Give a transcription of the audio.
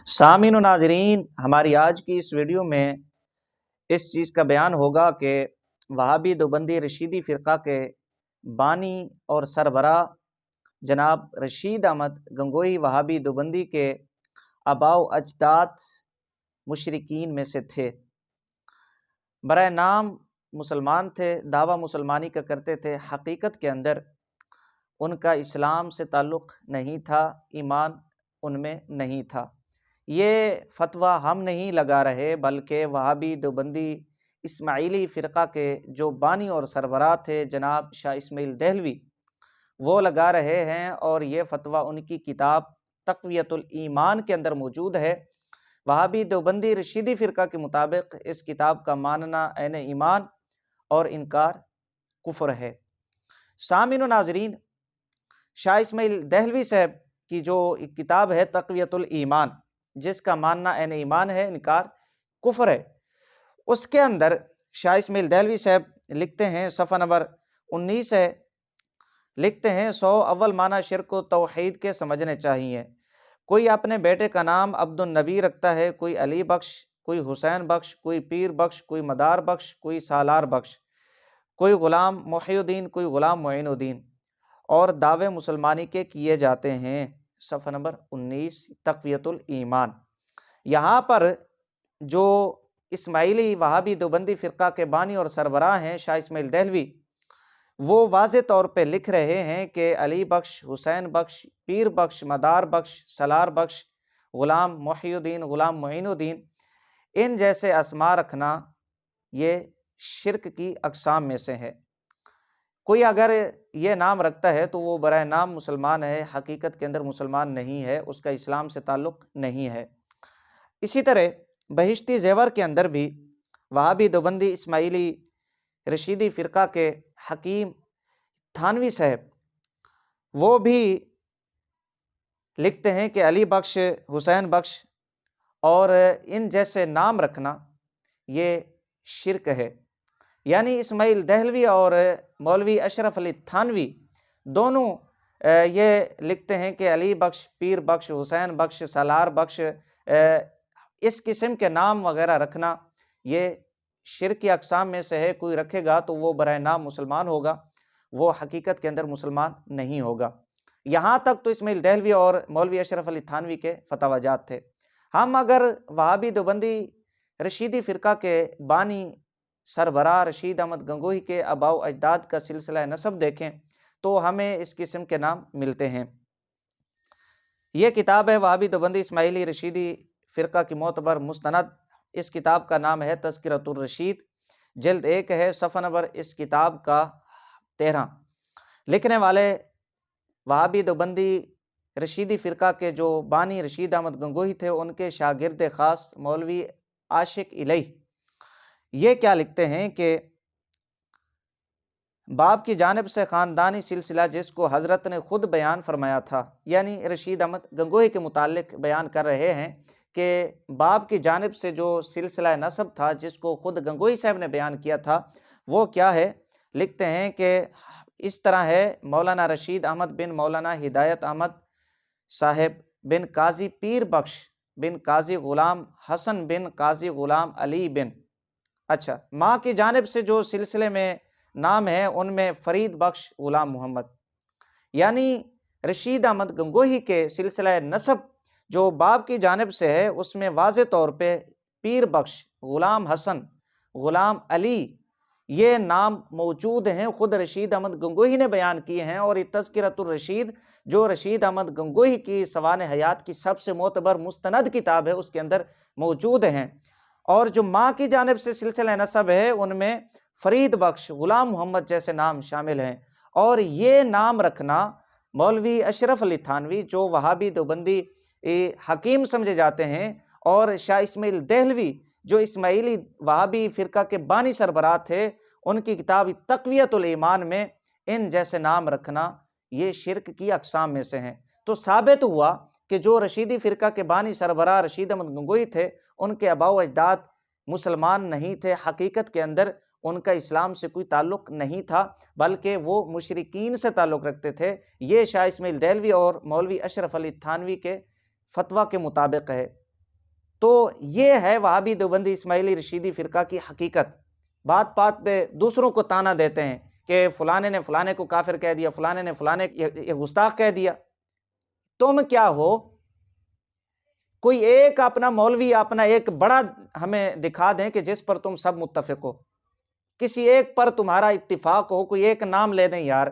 سامعین و ناظرین، ہماری آج کی اس ویڈیو میں اس چیز کا بیان ہوگا کہ وہابی دیوبندی رشیدی فرقہ کے بانی اور سربراہ جناب رشید احمد گنگوہی وہابی دیوبندی کے آباء و اجداد مشرکین میں سے تھے۔ برائے نام مسلمان تھے، دعویٰ مسلمانی کا کرتے تھے، حقیقت کے اندر ان کا اسلام سے تعلق نہیں تھا، ایمان ان میں نہیں تھا۔ یہ فتویٰ ہم نہیں لگا رہے بلکہ وہابی دیوبندی اسماعیلی فرقہ کے جو بانی اور سربراہ تھے جناب شاہ اسماعیل دہلوی، وہ لگا رہے ہیں، اور یہ فتویٰ ان کی کتاب تقویۃ الایمان کے اندر موجود ہے۔ وہابی دیوبندی رشیدی فرقہ کے مطابق اس کتاب کا ماننا عین ایمان اور انکار کفر ہے۔ سامعین و ناظرین، شاہ اسماعیل دہلوی صاحب کی جو کتاب ہے تقویۃ الایمان، جس کا ماننا عین ایمان ہے، انکار کفر ہے، اس کے اندر شاہ اسماعیل دہلوی صاحب لکھتے ہیں، صفحہ نمبر 19 ہے، لکھتے ہیں 100 اول معنی شرک و توحید کے سمجھنے چاہیے۔ کوئی اپنے بیٹے کا نام عبد النبی رکھتا ہے، کوئی علی بخش، کوئی حسین بخش، کوئی پیر بخش، کوئی مدار بخش، کوئی سالار بخش، کوئی غلام محی الدین، کوئی غلام معین الدین، اور دعوے مسلمانی کے کیے جاتے ہیں۔ صفحہ نمبر 19 تقویۃ الایمان۔ یہاں پر جو اسماعیلی وہابی دیوبندی فرقہ کے بانی اور سربراہ ہیں شاہ اسماعیل دہلوی، وہ واضح طور پہ لکھ رہے ہیں کہ علی بخش، حسین بخش، پیر بخش، مدار بخش، سالار بخش، غلام محی الدین، غلام معین الدین، ان جیسے اسماء رکھنا یہ شرک کی اقسام میں سے ہے۔ کوئی اگر یہ نام رکھتا ہے تو وہ برائے نام مسلمان ہے، حقیقت کے اندر مسلمان نہیں ہے، اس کا اسلام سے تعلق نہیں ہے۔ اسی طرح بہشتی زیور کے اندر بھی وہابی دیوبندی اسماعیلی رشیدی فرقہ کے حکیم تھانوی صاحب، وہ بھی لکھتے ہیں کہ علی بخش، حسین بخش اور ان جیسے نام رکھنا یہ شرک ہے۔ یعنی اسماعیل دہلوی اور مولوی اشرف علی تھانوی دونوں یہ لکھتے ہیں کہ علی بخش، پیر بخش، حسین بخش، سالار بخش، اس قسم کے نام وغیرہ رکھنا یہ شرک کی اقسام میں سے ہے۔ کوئی رکھے گا تو وہ برائے نام مسلمان ہوگا، وہ حقیقت کے اندر مسلمان نہیں ہوگا۔ یہاں تک تو اسماعیل دہلوی اور مولوی اشرف علی تھانوی کے فتویٰ جات تھے۔ ہم اگر وہابی دیوبندی رشیدی فرقہ کے بانی سربراہ رشید احمد گنگوہی کے آباء و اجداد کا سلسلہ نسب دیکھیں تو ہمیں اس قسم کے نام ملتے ہیں۔ یہ کتاب ہے وہابی دیوبندی اسماعیلی رشیدی فرقہ کی معتبر مستند۔ اس کتاب کا نام ہے تذکرۃ الرشید، جلد 1 ہے، صفحہ نمبر اس کتاب کا 13۔ لکھنے والے وہابی دیوبندی رشیدی فرقہ کے جو بانی رشید احمد گنگوہی تھے، ان کے شاگرد خاص مولوی عاشق الہی، یہ کیا لکھتے ہیں کہ باپ کی جانب سے خاندانی سلسلہ جس کو حضرت نے خود بیان فرمایا تھا، یعنی رشید احمد گنگوہی کے متعلق بیان کر رہے ہیں کہ باپ کی جانب سے جو سلسلہ نسب تھا جس کو خود گنگوہی صاحب نے بیان کیا تھا، وہ کیا ہے؟ لکھتے ہیں کہ اس طرح ہے: مولانا رشید احمد بن مولانا ہدایت احمد صاحب بن قاضی پیر بخش بن قاضی غلام حسن بن قاضی غلام علی بن۔ اچھا، ماں کی جانب سے جو سلسلے میں نام ہے ان میں فرید بخش غلام محمد، یعنی رشید احمد گنگوہی کے سلسلہ نسب جو باپ کی جانب سے ہے اس میں واضح طور پہ پیر بخش، غلام حسن، غلام علی یہ نام موجود ہیں، خود رشید احمد گنگوہی نے بیان کیے ہیں۔ اور یہ تذکرۃ الرشید جو رشید احمد گنگوہی کی سوانح حیات کی سب سے معتبر مستند کتاب ہے اس کے اندر موجود ہیں۔ اور جو ماں کی جانب سے سلسلہ نسب ہے ان میں فرید بخش، غلام محمد جیسے نام شامل ہیں۔ اور یہ نام رکھنا مولوی اشرف علی تھانوی جو وہابی دیوبندی حکیم سمجھے جاتے ہیں، اور شاہ اسماعیل دہلوی جو اسماعیلی وہابی فرقہ کے بانی سربراہ تھے، ان کی کتاب تقویۃ الایمان میں ان جیسے نام رکھنا یہ شرک کی اقسام میں سے ہیں۔ تو ثابت ہوا کہ جو رشیدی فرقہ کے بانی سربراہ رشید احمد گنگوہی تھے، ان کے آباء و اجداد مسلمان نہیں تھے، حقیقت کے اندر ان کا اسلام سے کوئی تعلق نہیں تھا بلکہ وہ مشرکین سے تعلق رکھتے تھے۔ یہ شاہ اسماعیل دہلوی اور مولوی اشرف علی تھانوی کے فتویٰ کے مطابق ہے۔ تو یہ ہے وہابی دیوبندی اسماعیلی رشیدی فرقہ کی حقیقت۔ بات بات پہ دوسروں کو تانا دیتے ہیں کہ فلانے نے فلانے کو کافر کہہ دیا، فلانے نے فلانے یہ گستاخ کہہ دیا۔ تم کیا ہو؟ کوئی ایک اپنا مولوی، اپنا ایک بڑا ہمیں دکھا دیں کہ جس پر تم سب متفق ہو، کسی ایک پر تمہارا اتفاق ہو، کوئی ایک نام لے دیں یار۔